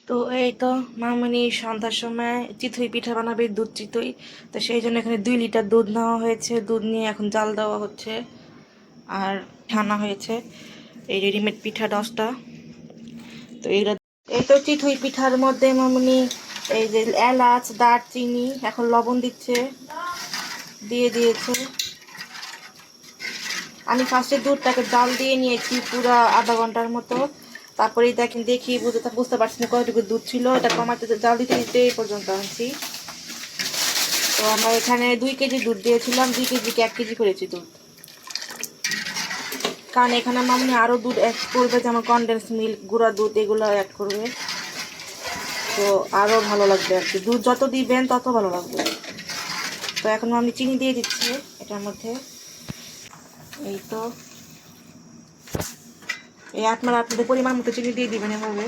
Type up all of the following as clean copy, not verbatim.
তো এই তো মামনি সন্ধ্যার সময় চিতই পিঠা বানাবে, দুধ চিতই। তো সেই জন্য এখানে 2 লিটার দুধ নেওয়া হয়েছে। দুধ নিয়ে এখন জাল দেওয়া হচ্ছে। আর ছানা হয়েছে এই রেডিমেড পিঠা 10টা। তো এইগুলো এই তো চিতই পিঠার মধ্যে মামনি এই যে এলাচ, দারচিনি, এখন লবণ দিয়ে দিয়েছে। আমি ফার্স্টে দুধটাকে জাল দিয়ে নিয়েছি পুরো আধা ঘন্টার মতো। তারপরে দেখি বুঝতে পারছি না কতটুকু দুধ ছিল। এটা কমাতে জাল দিতে দিতে এই পর্যন্ত আনছি। তো আমরা এখানে 2 কেজি দুধ দিয়েছিলাম, 2 কেজিকে 1 কেজি করেছি দুধ। কারণ এখানে মামনি আরও দুধ অ্যাড করবে, যেমন কনডেন্স মিল্ক, গুঁড়া দুধ, এগুলো অ্যাড করবে। তো আরও ভালো লাগবে আর কি, দুধ যত দিবেন তত ভালো লাগবে। তো এখন মামনি চিনি দিয়ে দিচ্ছে এটার মধ্যে। এই তো আপনারা আপনাদের পরিমাণ মতো চিনি দিয়ে দিবেন এভাবে।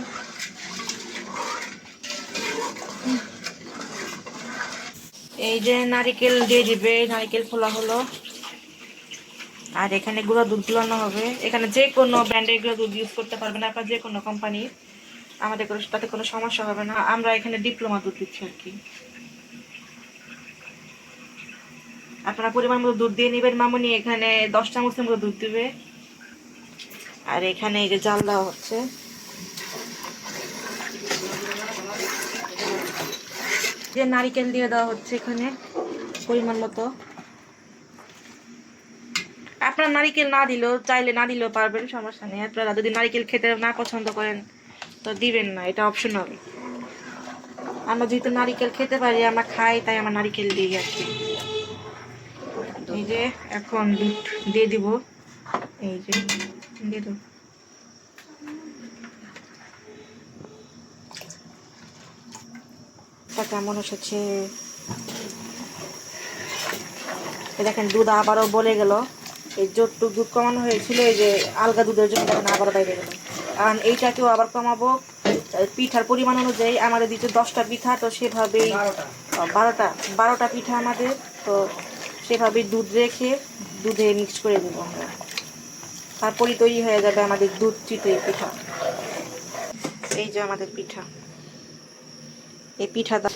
এই যে নারিকেল দিয়ে দিবে, নারিকেল ফোলা হলো। আর এখানে গুঁড়া দুধ গুলানো হবে। এখানে যে কোনো ব্র্যান্ডের গুঁড়া দুধ ইউজ করতে পারবেন আপনার, যে কোনো কোম্পানির। আমাদের তাতে কোনো সমস্যা হবে না। আমরা এখানে ডিপ্লোমা দুধ দিচ্ছি আর কি। আপনারা পরিমাণ মতো দুধ দিয়ে নেবেন। মামনি এখানে 10 চামচের মতো দুধ দিবে। আর এখানে এই যে জাল দেওয়া হচ্ছে। যে নারিকেল দিয়ে দেওয়া হচ্ছে এখানে পরিমাণ মতো। আপনার নারিকেল না দিলেও, চাইলে না দিলেও পারবেন, সমস্যা নেই। আপনারা যদি নারিকেল খেতে না পছন্দ করেন তো দিবেন না, এটা অপশনাল। আমরা যেহেতু নারিকেল খেতে পারি, আমরা খাই, তাই আমরা নারিকেল দিই আর কি। এই যে এখন দুধ দিয়ে দিব। এই যে দিয়ে দেব। কেমন এসেছে দেখেন। দুধ আবারও বলে গেল। এই যতটুকু দুধ কমানো হয়েছিল, এই যে আলগা দুধের জন্য দেখেন আবারও বাইরে গেল। কারণ এইটাকেও আবার কমাবো পিঠার পরিমাণ অনুযায়ী। আমাদের দিচ্ছে 10টা পিঠা, তো সেভাবেই 12টা পিঠা আমাদের। তো সেভাবেই দুধ রেখে দুধে মিক্স করে দেবো আমরা। তারপরই তৈরি হয়ে যাবে আমাদের দুধ চিতই পিঠা। এই যে আমাদের পিঠা, এই পিঠা দাও।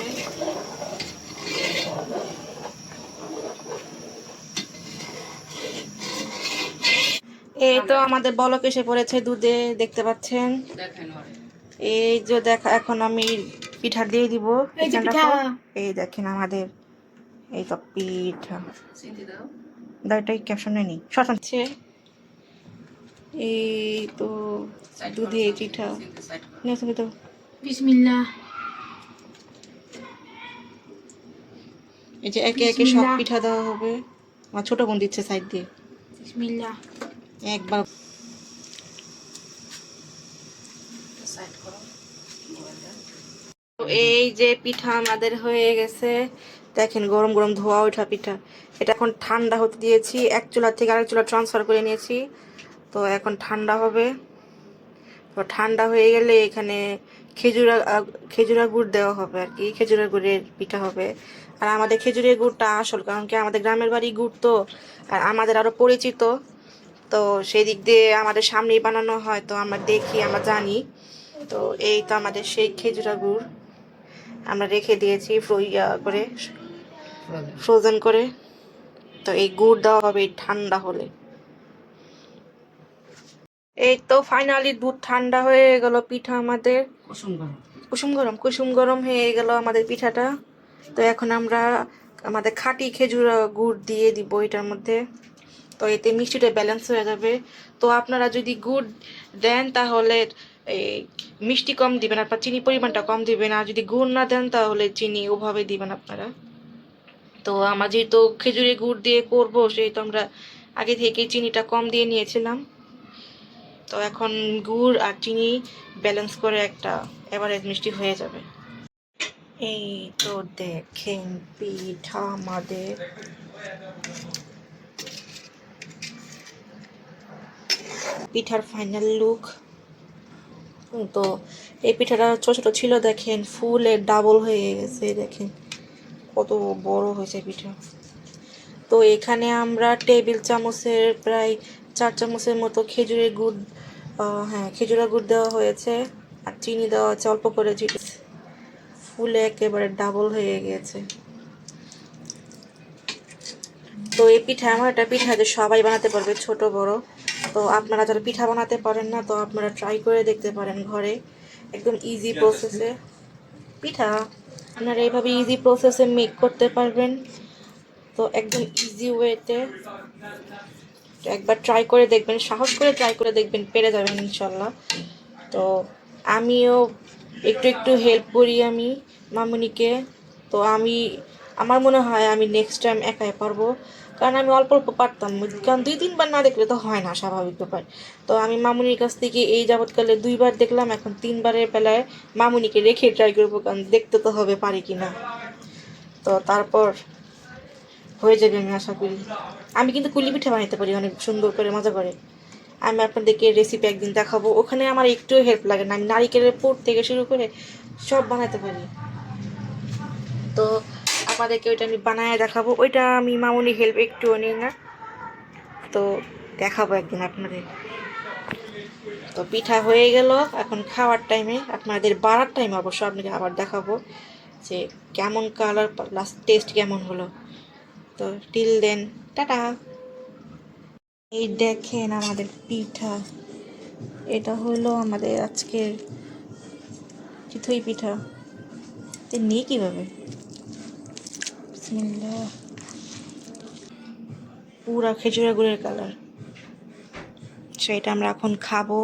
এই তো আমাদের বলক এসে পড়েছে দুধে, দেখতে পাচ্ছেন। এই যে দেখা, এখন আমি পিঠা দিয়ে দিব। এই দেখেন আমাদের এই তো পিঠা। এটাই ক্যাপশনে নেই, শশাচ্ছে। এই তো দুধে পিঠা। বিসমিল্লাহ। এই যে একে একে সব পিঠা দেওয়া হবে। আমার ছোট বোন দিচ্ছে সাইড দিয়ে। বিসমিল্লাহ। একবার এই যে পিঠা আমাদের হয়ে গেছে। দেখেন গরম গরম ধোয়া ওঠা পিঠা। এটা এখন ঠান্ডা হতে দিয়েছি, এক চুলা থেকে আরেক চুলা ট্রান্সফার করে নিয়েছি। তো এখন ঠান্ডা হবে। তো ঠান্ডা হয়ে গেলে এখানে খেজুরা গুড় দেওয়া হবে আর কি। খেজুরের গুড়ের পিঠা হবে। আর আমাদের খেজুরের গুড়টা আসল, কারণ কি আমাদের গ্রামের বাড়ি গুড় তো, আর আমাদের আরো পরিচিত। তো সেই দিক দিয়ে আমাদের সামনেই বানানো হয়, তো আমরা দেখি, আমরা জানি। তো এই তো আমাদের সেই খেজুরা গুড় আমরা রেখে দিয়েছি ফ্রোজেন করে। তো এই গুড় দেওয়া হবে ঠান্ডা হলে। এই তো ফাইনালি দুধ ঠান্ডা হয়ে গেল, পিঠা আমাদের কুসুম গরম হয়ে গেল আমাদের পিঠাটা। তো এখন আমরা আমাদের খাঁটি খেজুর গুড় দিয়ে দিব এটার মধ্যে। তো এতে মিষ্টিটা ব্যালেন্স হয়ে যাবে। তো আপনারা যদি গুড় দেন তাহলে এই মিষ্টি কম দিবেন, আপনার চিনি পরিমাণটা কম দিবেন। আর যদি গুড় না দেন তাহলে চিনি ওভাবে দিবেন আপনারা। তো আমরা যেহেতু খেজুরের গুড় দিয়ে করবো, সেহেতু আমরা আগে থেকেই চিনিটা কম দিয়ে নিয়েছিলাম। তো এখন গুড় আর চিনি ব্যালেন্স করে একটা এভারেজ মিষ্টি হয়ে যাবে। এই তো দেখেন পিঠা আমাদের। পিঠার ফাইনাল লুক। তো এই পিঠাটা ছোট ছোট ছিল, দেখেন ফুলের ডাবল হয়ে গেছে। দেখেন কত বড় হয়েছে পিঠা। তো এখানে আমরা টেবিল চামচের প্রায় 4 চামচের মতো খেজুরের গুড়, খেজুরের গুড় দেওয়া হয়েছে। আর চিনি দেওয়া আছে অল্প করে, চিনি ফুলে একেবারে ডাবল হয়ে গেছে। তো এই পিঠা এমন একটা পিঠা যে সবাই বানাতে পারবে, ছোট বড়। তো আপনারা যারা পিঠা বানাতে পারেন না, তো আপনারা ট্রাই করে দেখতে পারেন ঘরে, একদম ইজি প্রসেসে পিঠা আপনারা এইভাবে ইজি প্রসেসে মেক করতে পারবেন। তো একদম ইজি ওয়েতে একবার ট্রাই করে দেখবেন, সাহস করে ট্রাই করে দেখবেন, পেরে যাবেন ইনশাল্লাহ। তো আমিও একটু একটু হেল্প করি আমি মামুনিকে। তো আমার মনে হয় আমি নেক্সট টাইম একাই পারবো, কারণ আমি অল্প অল্প পারতাম, কারণ 2-3 বার না দেখলে তো হয় না, স্বাভাবিক ব্যাপার। তো আমি মামুনির কাছ থেকে এই যাবৎকালে 2বার দেখলাম, এখন 3বারের বেলায় মামুনিকে রেখে ট্রাই করবো, কারণ দেখতে তো হবে পারি কিনা। তো তারপর হয়ে যাবে আমি আশা করি। আমি কিন্তু কুলি পিঠা বানাতে পারি অনেক সুন্দর করে, মজা করে। আমি আপনাদেরকে রেসিপি একদিন দেখাবো, ওখানে আমার একটু হেল্প লাগে না, আমি নারিকেলের পুর থেকে শুরু করে সব বানাতে পারি। তো আপনাদেরকে ওইটা আমি বানায় দেখাবো, ওইটা আমি মামুনি হেল্প একটুও নিই না। তো দেখাবো একদিন আপনাদের। তো পিঠা হয়ে গেল, এখন খাওয়ার টাইমে, আপনাদের বাড়ার টাইমে অবশ্য আপনাকে আবার দেখাবো যে কেমন কালার, লাস্ট টেস্ট কেমন হলো। তো টিল দেন, টাটা। এই দেখেন আমাদের পিঠা, এটা হলো আমাদের আজকের চিতই পিঠা। নিয়ে কীভাবে, বিসমিল্লাহ। পুরা খেজুরা গুড়ের কালার। সেটা আমরা এখন খাবো।